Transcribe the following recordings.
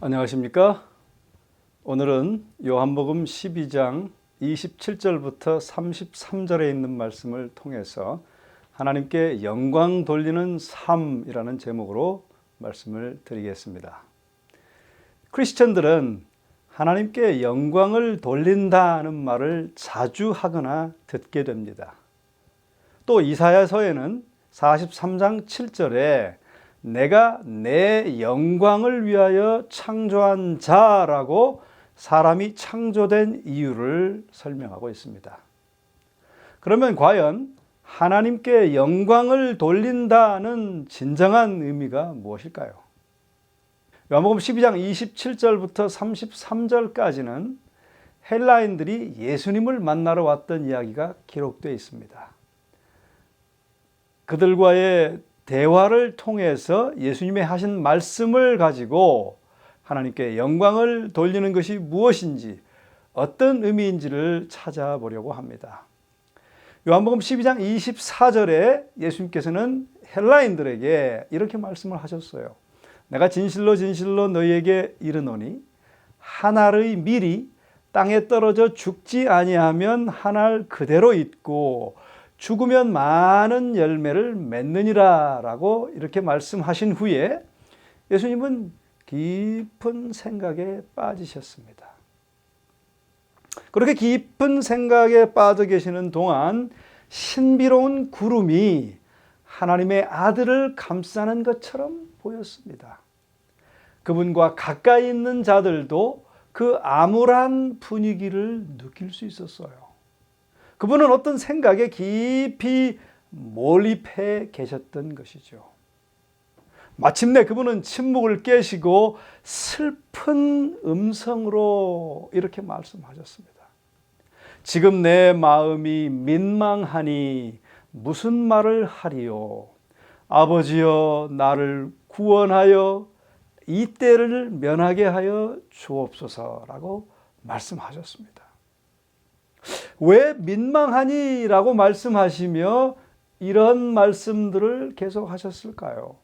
안녕하십니까? 오늘은 요한복음 12장 27절부터 33절에 있는 말씀을 통해서 하나님께 영광 돌리는 삶이라는 제목으로 말씀을 드리겠습니다. 크리스천들은 하나님께 영광을 돌린다는 말을 자주 하거나 듣게 됩니다. 또 이사야서에는 43장 7절에 내가 내 영광을 위하여 창조한 자라고 사람이 창조된 이유를 설명하고 있습니다. 그러면 과연 하나님께 영광을 돌린다는 진정한 의미가 무엇일까요? 요한복음 12장 27절부터 33절까지는 헬라인들이 예수님을 만나러 왔던 이야기가 기록되어 있습니다. 그들과의 대화를 통해서 예수님의 하신 말씀을 가지고 하나님께 영광을 돌리는 것이 무엇인지, 어떤 의미인지를 찾아보려고 합니다. 요한복음 12장 24절에 예수님께서는 헬라인들에게 이렇게 말씀을 하셨어요. 내가 진실로 진실로 너희에게 이르노니 한 알의 밀이 땅에 떨어져 죽지 아니하면 한 알 그대로 있고 죽으면 많은 열매를 맺느니라 라고 이렇게 말씀하신 후에 예수님은 깊은 생각에 빠지셨습니다. 그렇게 깊은 생각에 빠져 계시는 동안 신비로운 구름이 하나님의 아들을 감싸는 것처럼 보였습니다. 그분과 가까이 있는 자들도 그 암울한 분위기를 느낄 수 있었어요. 그분은 어떤 생각에 깊이 몰입해 계셨던 것이죠. 마침내 그분은 침묵을 깨시고 슬픈 음성으로 이렇게 말씀하셨습니다. 지금 내 마음이 민망하니 무슨 말을 하리요? 아버지여 나를 구원하여 이 때를 면하게 하여 주옵소서라고 말씀하셨습니다. 왜 민망하니라고 말씀하시며 이런 말씀들을 계속 하셨을까요?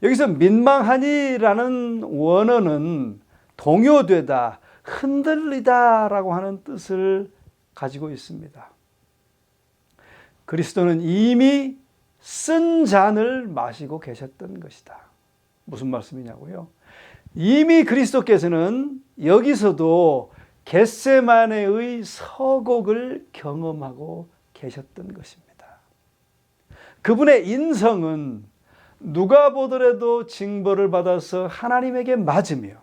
여기서 민망하니라는 원어는 동요되다, 흔들리다라고 하는 뜻을 가지고 있습니다. 그리스도는 이미 쓴 잔을 마시고 계셨던 것이다. 무슨 말씀이냐고요? 이미 그리스도께서는 여기서도 겟세마네의 서곡을 경험하고 계셨던 것입니다. 그분의 인성은 누가 보더라도 징벌을 받아서 하나님에게 맞으며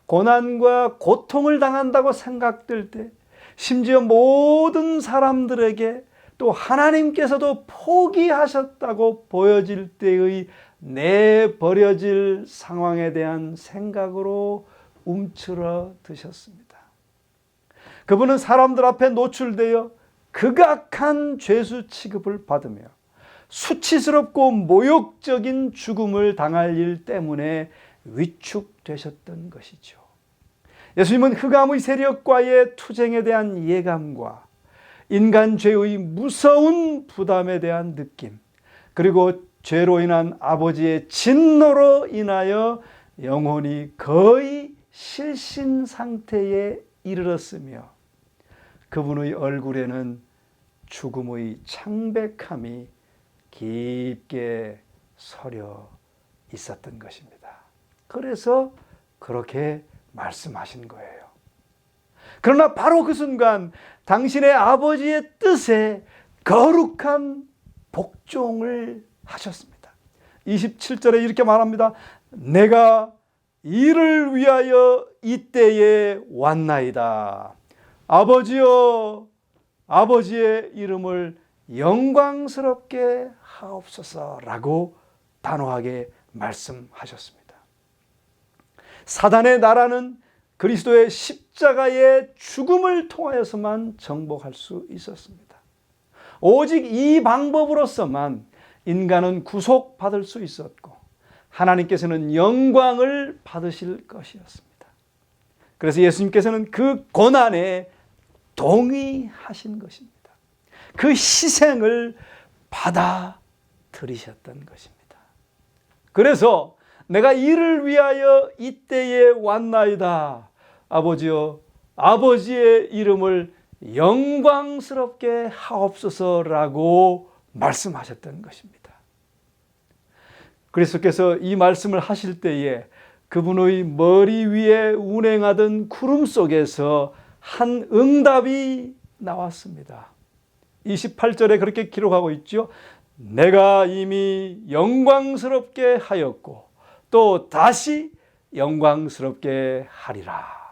고난과 고통을 당한다고 생각될 때, 심지어 모든 사람들에게 또 하나님께서도 포기하셨다고 보여질 때의 내버려질 상황에 대한 생각으로 움츠러드셨습니다. 그분은 사람들 앞에 노출되어 극악한 죄수 취급을 받으며 수치스럽고 모욕적인 죽음을 당할 일 때문에 위축되셨던 것이죠. 예수님은 흑암의 세력과의 투쟁에 대한 예감과 인간 죄의 무서운 부담에 대한 느낌, 그리고 죄로 인한 아버지의 진노로 인하여 영혼이 거의 실신 상태에 이르렀으며 그분의 얼굴에는 죽음의 창백함이 깊게 서려 있었던 것입니다. 그래서 그렇게 말씀하신 거예요. 그러나 바로 그 순간 당신의 아버지의 뜻에 거룩한 복종을 하셨습니다. 27절에 이렇게 말합니다. 내가 이를 위하여 이때에 왔나이다. 아버지여, 아버지의 이름을 영광스럽게 하옵소서라고 단호하게 말씀하셨습니다. 사단의 나라는 그리스도의 십자가의 죽음을 통하여서만 정복할 수 있었습니다. 오직 이 방법으로서만 인간은 구속받을 수 있었고 하나님께서는 영광을 받으실 것이었습니다. 그래서 예수님께서는 그 고난에 동의하신 것입니다. 그 희생을 받아들이셨던 것입니다. 그래서 내가 이를 위하여 이때에 왔나이다. 아버지여, 아버지의 이름을 영광스럽게 하옵소서라고 말씀하셨던 것입니다. 그리스도께서 이 말씀을 하실 때에 그분의 머리 위에 운행하던 구름 속에서 한 응답이 나왔습니다. 28절에 그렇게 기록하고 있죠. 내가 이미 영광스럽게 하였고 또 다시 영광스럽게 하리라.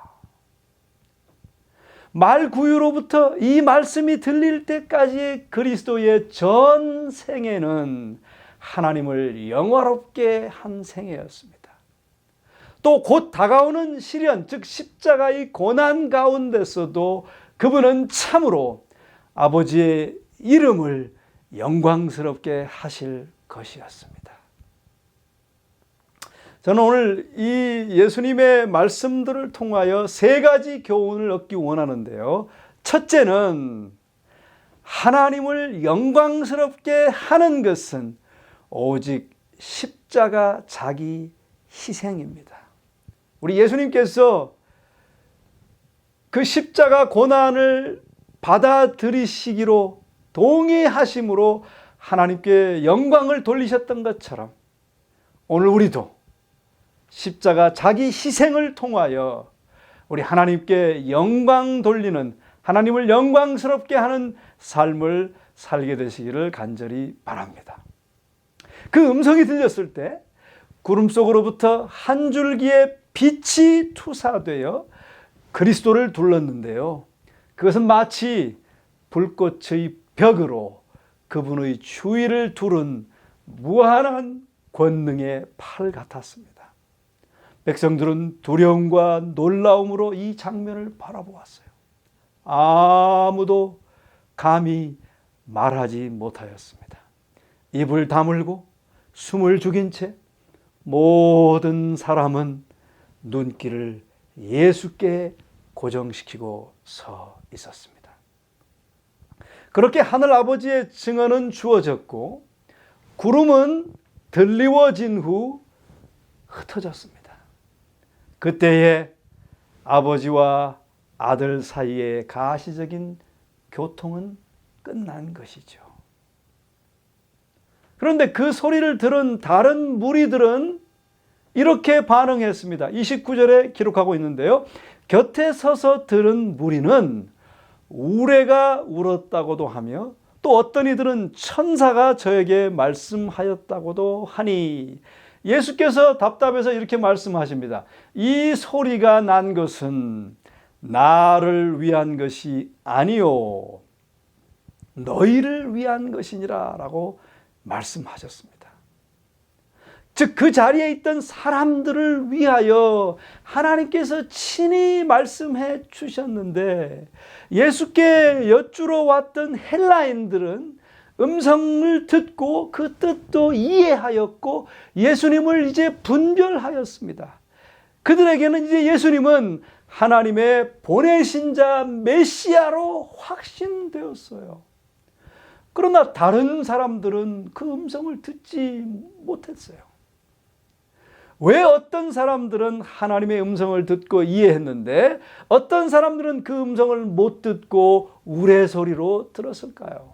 말구유로부터 이 말씀이 들릴 때까지의 그리스도의 전 생애는 하나님을 영화롭게 한 생애였습니다. 또 곧 다가오는 시련, 즉 십자가의 고난 가운데서도 그분은 참으로 아버지의 이름을 영광스럽게 하실 것이었습니다. 저는 오늘 이 예수님의 말씀들을 통하여 세 가지 교훈을 얻기 원하는데요. 첫째는 하나님을 영광스럽게 하는 것은 오직 십자가 자기 희생입니다. 우리 예수님께서 그 십자가 고난을 받아들이시기로 동의하심으로 하나님께 영광을 돌리셨던 것처럼 오늘 우리도 십자가 자기 희생을 통하여 우리 하나님께 영광 돌리는, 하나님을 영광스럽게 하는 삶을 살게 되시기를 간절히 바랍니다. 그 음성이 들렸을 때 구름 속으로부터 한 줄기의 빛이 투사되어 그리스도를 둘렀는데요. 그것은 마치 불꽃의 벽으로 그분의 주위를 두른 무한한 권능의 팔 같았습니다. 백성들은 두려움과 놀라움으로 이 장면을 바라보았어요. 아무도 감히 말하지 못하였습니다. 입을 다물고 숨을 죽인 채 모든 사람은 눈길을 예수께 고정시키고 서 있었습니다. 그렇게 하늘 아버지의 증언은 주어졌고 구름은 들리워진 후 흩어졌습니다. 그때에 아버지와 아들 사이의 가시적인 교통은 끝난 것이죠. 그런데 그 소리를 들은 다른 무리들은 이렇게 반응했습니다. 29절에 기록하고 있는데요. 곁에 서서 들은 무리는 우레가 울었다고도 하며 또 어떤 이들은 천사가 저에게 말씀하였다고도 하니, 예수께서 답답해서 이렇게 말씀하십니다. 이 소리가 난 것은 나를 위한 것이 아니요 너희를 위한 것이니라 라고 말씀하셨습니다. 즉 그 자리에 있던 사람들을 위하여 하나님께서 친히 말씀해 주셨는데, 예수께 여쭈러 왔던 헬라인들은 음성을 듣고 그 뜻도 이해하였고 예수님을 이제 분별하였습니다. 그들에게는 이제 예수님은 하나님의 보내신 자 메시아로 확신되었어요. 그러나 다른 사람들은 그 음성을 듣지 못했어요. 왜 어떤 사람들은 하나님의 음성을 듣고 이해했는데 어떤 사람들은 그 음성을 못 듣고 우레소리로 들었을까요?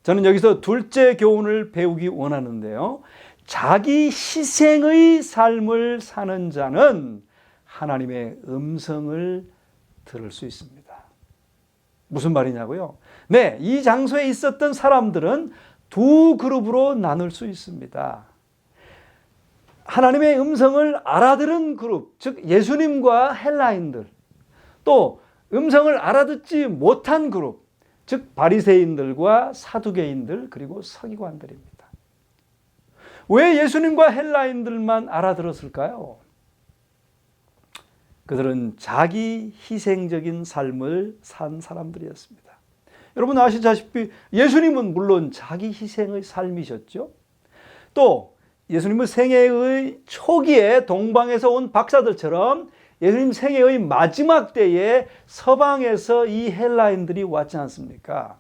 저는 여기서 둘째 교훈을 배우기 원하는데요. 자기 희생의 삶을 사는 자는 하나님의 음성을 들을 수 있습니다. 무슨 말이냐고요? 네, 이 장소에 있었던 사람들은 두 그룹으로 나눌 수 있습니다. 하나님의 음성을 알아들은 그룹, 즉 예수님과 헬라인들, 또 음성을 알아듣지 못한 그룹, 즉 바리새인들과 사두개인들, 그리고 서기관들입니다. 왜 예수님과 헬라인들만 알아들었을까요? 그들은 자기 희생적인 삶을 산 사람들이었습니다. 여러분 아시다시피 예수님은 물론 자기 희생의 삶이셨죠. 또 예수님은 생애의 초기에 동방에서 온 박사들처럼 예수님 생애의 마지막 때에 서방에서 이 헬라인들이 왔지 않습니까?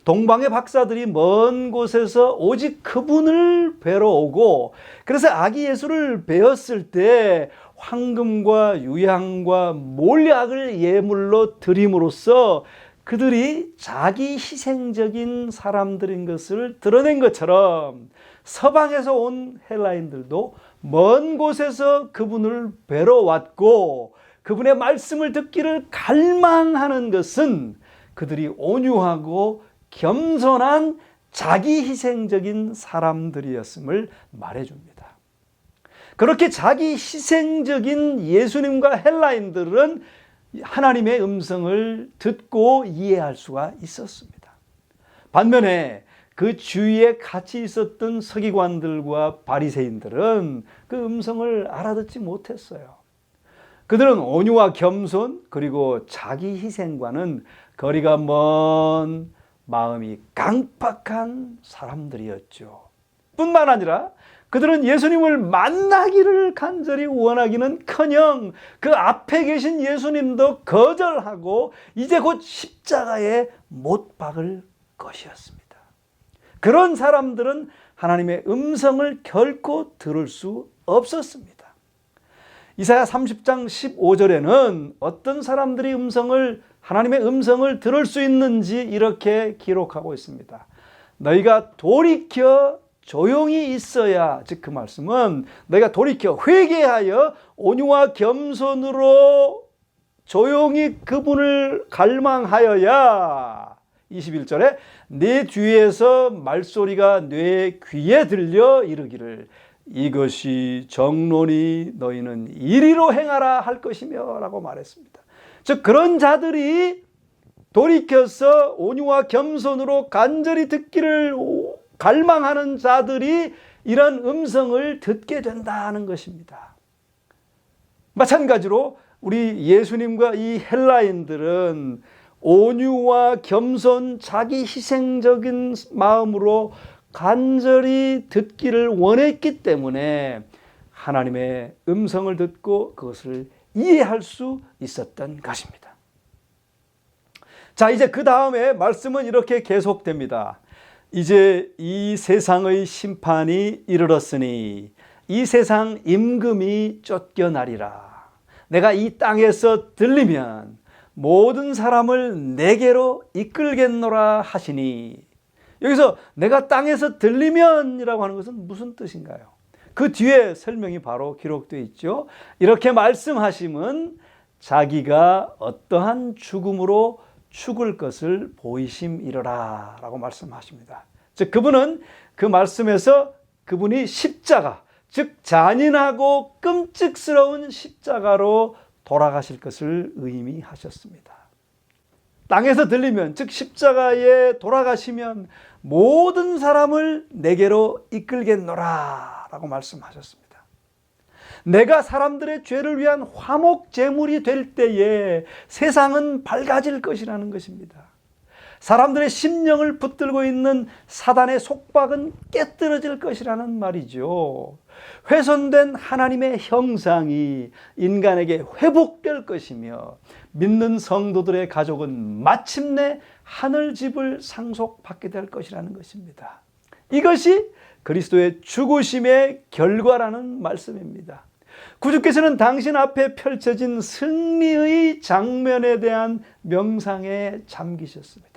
동방의 박사들이 먼 곳에서 오직 그분을 뵈러 오고, 그래서 아기 예수를 배웠을 때 황금과 유향과 몰약을 예물로 드림으로써 그들이 자기 희생적인 사람들인 것을 드러낸 것처럼, 서방에서 온 헬라인들도 먼 곳에서 그분을 뵈러 왔고 그분의 말씀을 듣기를 갈망하는 것은 그들이 온유하고 겸손한 자기 희생적인 사람들이었음을 말해줍니다. 그렇게 자기 희생적인 예수님과 헬라인들은 하나님의 음성을 듣고 이해할 수가 있었습니다. 반면에 그 주위에 같이 있었던 서기관들과 바리새인들은 그 음성을 알아듣지 못했어요. 그들은 온유와 겸손 그리고 자기 희생과는 거리가 먼 마음이 강팍한 사람들이었죠. 뿐만 아니라 그들은 예수님을 만나기를 간절히 원하기는커녕 그 앞에 계신 예수님도 거절하고 이제 곧 십자가에 못 박을 것이었습니다. 그런 사람들은 하나님의 음성을 결코 들을 수 없었습니다. 이사야 30장 15절에는 어떤 사람들이 하나님의 음성을 들을 수 있는지 이렇게 기록하고 있습니다. 너희가 돌이켜 조용히 있어야, 즉 그 말씀은 너희가 돌이켜 회개하여 온유와 겸손으로 조용히 그분을 갈망하여야, 21절에 내 뒤에서 말소리가 내 귀에 들려 이르기를 이것이 정론이 너희는 이리로 행하라 할 것이며 라고 말했습니다. 즉 그런 자들이 돌이켜서 온유와 겸손으로 간절히 듣기를 갈망하는 자들이 이런 음성을 듣게 된다는 것입니다. 마찬가지로 우리 예수님과 이 헬라인들은 온유와 겸손, 자기 희생적인 마음으로 간절히 듣기를 원했기 때문에 하나님의 음성을 듣고 그것을 이해할 수 있었던 것입니다. 자, 이제 그 다음에 말씀은 이렇게 계속됩니다. 이제 이 세상의 심판이 이르렀으니 이 세상 임금이 쫓겨나리라. 내가 이 땅에서 들리면 모든 사람을 내게로 이끌겠노라 하시니, 여기서 내가 땅에서 들리면이라고 하는 것은 무슨 뜻인가요? 그 뒤에 설명이 바로 기록되어 있죠. 이렇게 말씀하심은 자기가 어떠한 죽음으로 죽을 것을 보이심이러라 라고 말씀하십니다. 즉 그분은 그 말씀에서 그분이 십자가, 즉 잔인하고 끔찍스러운 십자가로 돌아가실 것을 의미하셨습니다. 땅에서 들리면, 즉 십자가에 돌아가시면 모든 사람을 내게로 이끌겠노라 라고 말씀하셨습니다. 내가 사람들의 죄를 위한 화목 제물이 될 때에 세상은 밝아질 것이라는 것입니다. 사람들의 심령을 붙들고 있는 사단의 속박은 깨뜨려질 것이라는 말이죠. 훼손된 하나님의 형상이 인간에게 회복될 것이며 믿는 성도들의 가족은 마침내 하늘집을 상속받게 될 것이라는 것입니다. 이것이 그리스도의 죽으심의 결과라는 말씀입니다. 구주께서는 당신 앞에 펼쳐진 승리의 장면에 대한 명상에 잠기셨습니다.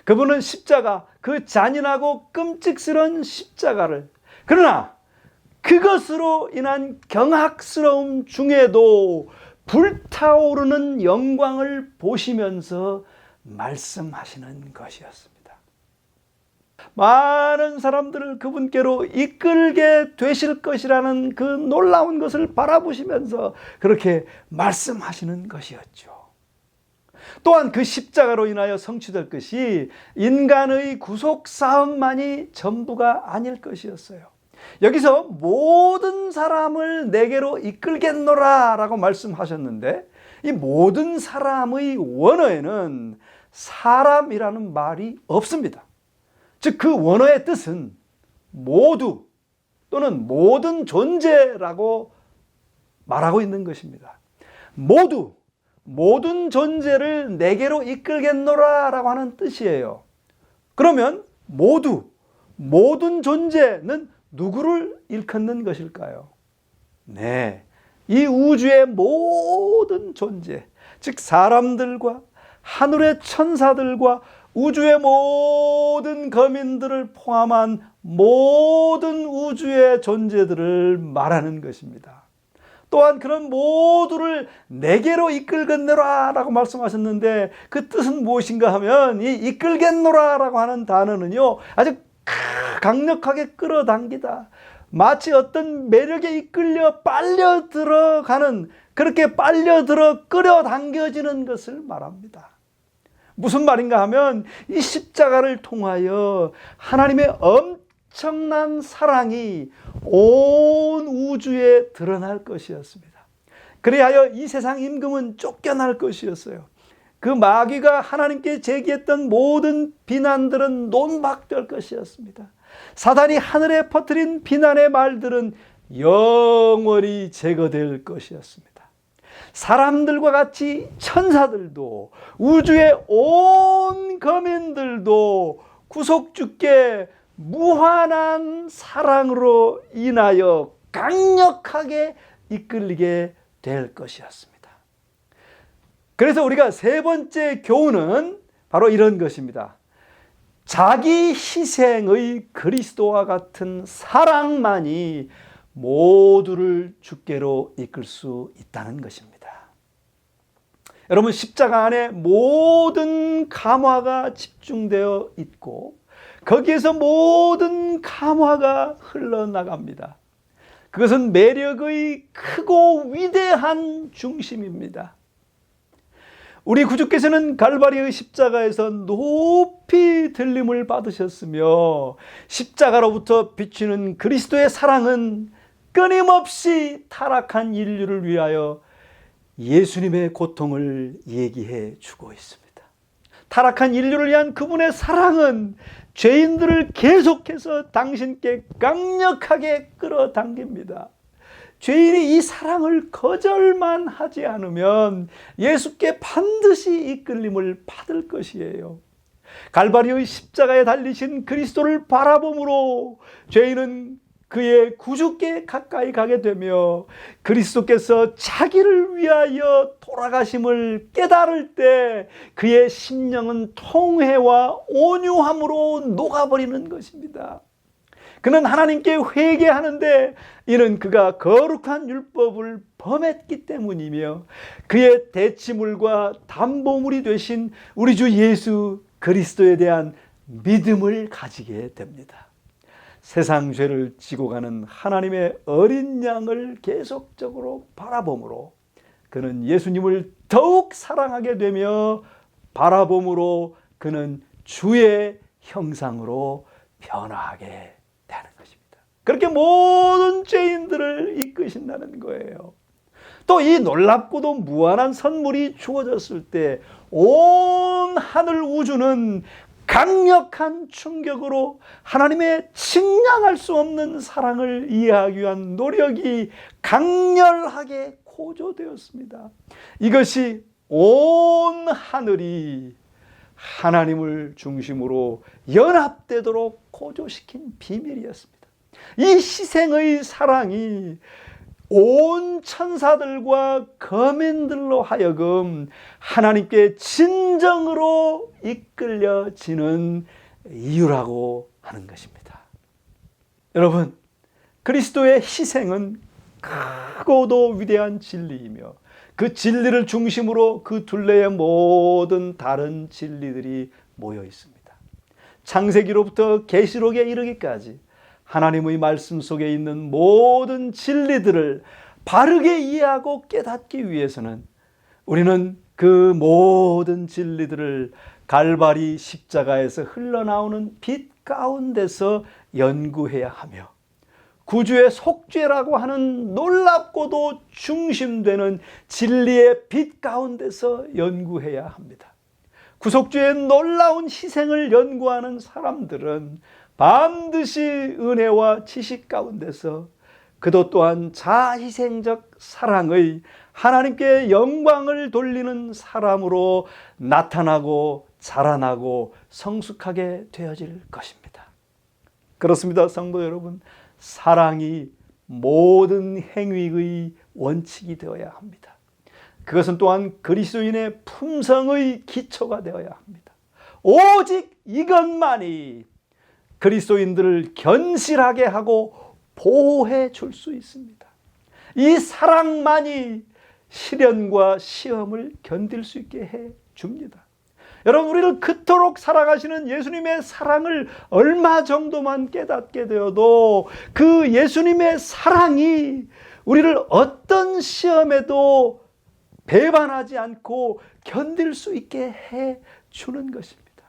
그분은 십자가, 그 잔인하고 끔찍스러운 십자가를, 그러나 그것으로 인한 경악스러움 중에도 불타오르는 영광을 보시면서 말씀하시는 것이었습니다. 많은 사람들을 그분께로 이끌게 되실 것이라는 그 놀라운 것을 바라보시면서 그렇게 말씀하시는 것이었죠. 또한 그 십자가로 인하여 성취될 것이 인간의 구속 사업만이 전부가 아닐 것이었어요. 여기서 모든 사람을 내게로 이끌겠노라 라고 말씀하셨는데, 이 모든 사람의 원어에는 사람이라는 말이 없습니다. 즉 그 원어의 뜻은 모두 또는 모든 존재라고 말하고 있는 것입니다. 모든 존재를 내게로 이끌겠노라 라고 하는 뜻이에요. 그러면 모든 존재는 누구를 일컫는 것일까요? 네, 이 우주의 모든 존재, 즉 사람들과 하늘의 천사들과 우주의 모든 거민들을 포함한 모든 우주의 존재들을 말하는 것입니다. 또한 그런 모두를 내게로 이끌겠노라 라고 말씀하셨는데, 그 뜻은 무엇인가 하면, 이 이끌겠노라 라고 하는 단어는요, 아주 강력하게 끌어당기다, 마치 어떤 매력에 이끌려 빨려 들어가는, 그렇게 빨려 들어 끌어당겨지는 것을 말합니다. 무슨 말인가 하면, 이 십자가를 통하여 하나님의 엄청난 사랑이 온 우주에 드러날 것이었습니다. 그리하여 이 세상 임금은 쫓겨날 것이었어요. 그 마귀가 하나님께 제기했던 모든 비난들은 논박될 것이었습니다. 사단이 하늘에 퍼뜨린 비난의 말들은 영원히 제거될 것이었습니다. 사람들과 같이 천사들도, 우주의 온 거민들도 구속주께 무한한 사랑으로 인하여 강력하게 이끌리게 될 것이었습니다. 그래서 우리가 세 번째 교훈은 바로 이런 것입니다. 자기 희생의 그리스도와 같은 사랑만이 모두를 주께로 이끌 수 있다는 것입니다. 여러분, 십자가 안에 모든 감화가 집중되어 있고 거기에서 모든 감화가 흘러나갑니다. 그것은 매력의 크고 위대한 중심입니다. 우리 구주께서는 갈바리의 십자가에서 높이 들림을 받으셨으며, 십자가로부터 비추는 그리스도의 사랑은 끊임없이 타락한 인류를 위하여 예수님의 고통을 얘기해 주고 있습니다. 타락한 인류를 위한 그분의 사랑은 죄인들을 계속해서 당신께 강력하게 끌어당깁니다. 죄인이 이 사랑을 거절만 하지 않으면 예수께 반드시 이끌림을 받을 것이에요. 갈바리의 십자가에 달리신 그리스도를 바라봄으로 죄인은 그의 구주께 가까이 가게 되며, 그리스도께서 자기를 위하여 돌아가심을 깨달을 때 그의 심령은 통회와 온유함으로 녹아버리는 것입니다. 그는 하나님께 회개하는데 이는 그가 거룩한 율법을 범했기 때문이며, 그의 대치물과 담보물이 되신 우리 주 예수 그리스도에 대한 믿음을 가지게 됩니다. 세상 죄를 지고 가는 하나님의 어린 양을 계속적으로 바라봄으로 그는 예수님을 더욱 사랑하게 되며, 바라봄으로 그는 주의 형상으로 변화하게 되는 것입니다. 그렇게 모든 죄인들을 이끄신다는 거예요. 또 이 놀랍고도 무한한 선물이 주어졌을 때 온 하늘 우주는 강력한 충격으로 하나님의 측량할 수 없는 사랑을 이해하기 위한 노력이 강렬하게 고조되었습니다. 이것이 온 하늘이 하나님을 중심으로 연합되도록 고조시킨 비밀이었습니다. 이 희생의 사랑이 온 천사들과 거민들로 하여금 하나님께 진정으로 이끌려지는 이유라고 하는 것입니다. 여러분, 그리스도의 희생은 크고도 위대한 진리이며, 그 진리를 중심으로 그 둘레의 모든 다른 진리들이 모여 있습니다. 창세기로부터 계시록에 이르기까지 하나님의 말씀 속에 있는 모든 진리들을 바르게 이해하고 깨닫기 위해서는 우리는 그 모든 진리들을 갈바리 십자가에서 흘러나오는 빛 가운데서 연구해야 하며, 구주의 속죄라고 하는 놀랍고도 중심되는 진리의 빛 가운데서 연구해야 합니다. 구속주의 놀라운 희생을 연구하는 사람들은 반드시 은혜와 지식 가운데서 그도 또한 자희생적 사랑의 하나님께 영광을 돌리는 사람으로 나타나고 자라나고 성숙하게 되어질 것입니다. 그렇습니다, 성도 여러분. 사랑이 모든 행위의 원칙이 되어야 합니다. 그것은 또한 그리스도인의 품성의 기초가 되어야 합니다. 오직 이것만이 그리스도인들을 견실하게 하고 보호해 줄 수 있습니다. 이 사랑만이 시련과 시험을 견딜 수 있게 해 줍니다. 여러분, 우리를 그토록 사랑하시는 예수님의 사랑을 얼마 정도만 깨닫게 되어도 그 예수님의 사랑이 우리를 어떤 시험에도 배반하지 않고 견딜 수 있게 해 주는 것입니다.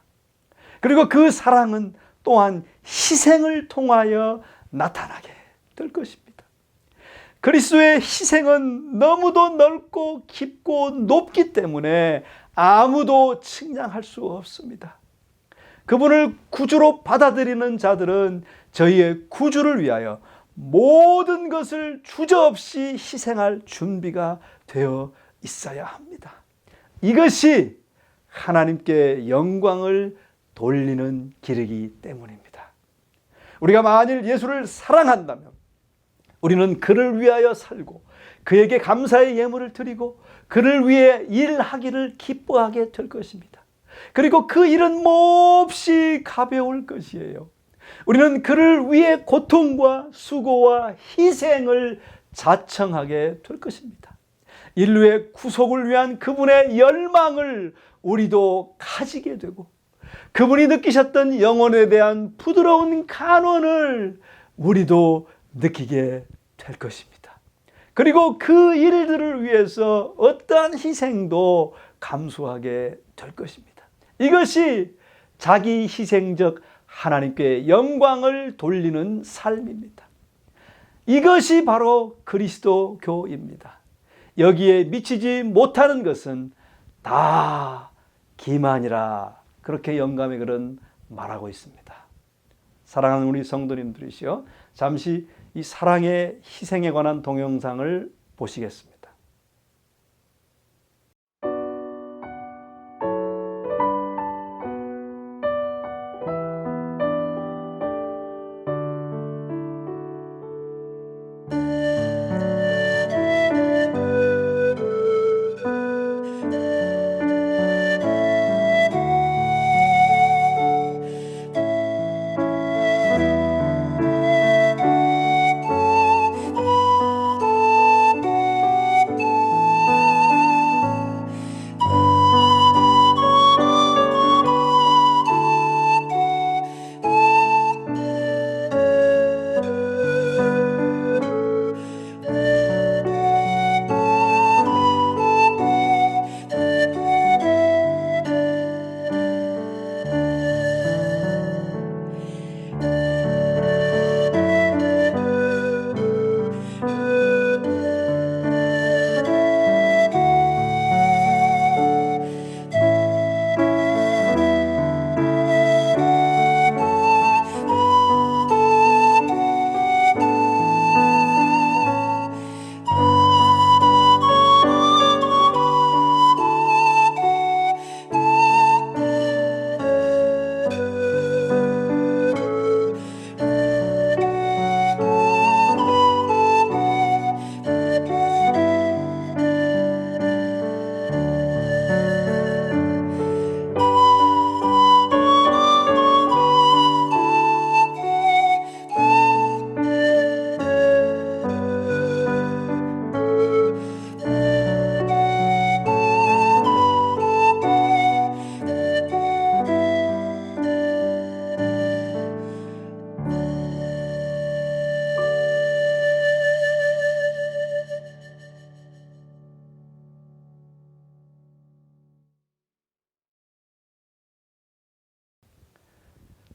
그리고 그 사랑은 또한 희생을 통하여 나타나게 될 것입니다. 그리스도의 희생은 너무도 넓고 깊고 높기 때문에 아무도 측량할 수 없습니다. 그분을 구주로 받아들이는 자들은 저희의 구주를 위하여 모든 것을 주저없이 희생할 준비가 되어 있어야 합니다. 이것이 하나님께 영광을 돌리는 길이기 때문입니다. 우리가 만일 예수를 사랑한다면 우리는 그를 위하여 살고 그에게 감사의 예물을 드리고 그를 위해 일하기를 기뻐하게 될 것입니다. 그리고 그 일은 몹시 가벼울 것이에요. 우리는 그를 위해 고통과 수고와 희생을 자청하게 될 것입니다. 인류의 구속을 위한 그분의 열망을 우리도 가지게 되고 그분이 느끼셨던 영혼에 대한 부드러운 간원을 우리도 느끼게 될 것입니다. 그리고 그 일들을 위해서 어떠한 희생도 감수하게 될 것입니다. 이것이 자기 희생적 하나님께 영광을 돌리는 삶입니다. 이것이 바로 그리스도교입니다. 여기에 미치지 못하는 것은 다 기만이라, 그렇게 영감의 글은 말하고 있습니다. 사랑하는 우리 성도님들이시여, 잠시 이 사랑의 희생에 관한 동영상을 보시겠습니다.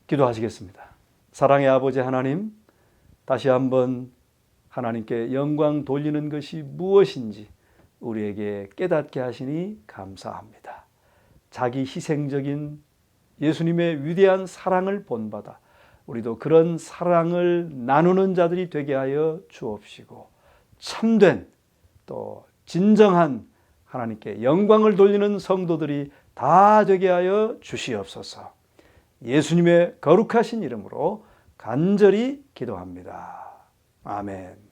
기도하시겠습니다. 사랑의 아버지 하나님, 다시 한번 하나님께 영광 돌리는 것이 무엇인지 우리에게 깨닫게 하시니 감사합니다. 자기 희생적인 예수님의 위대한 사랑을 본받아 우리도 그런 사랑을 나누는 자들이 되게 하여 주옵시고, 참된 또 진정한 하나님께 영광을 돌리는 성도들이 다 되게 하여 주시옵소서. 예수님의 거룩하신 이름으로 간절히 기도합니다. 아멘.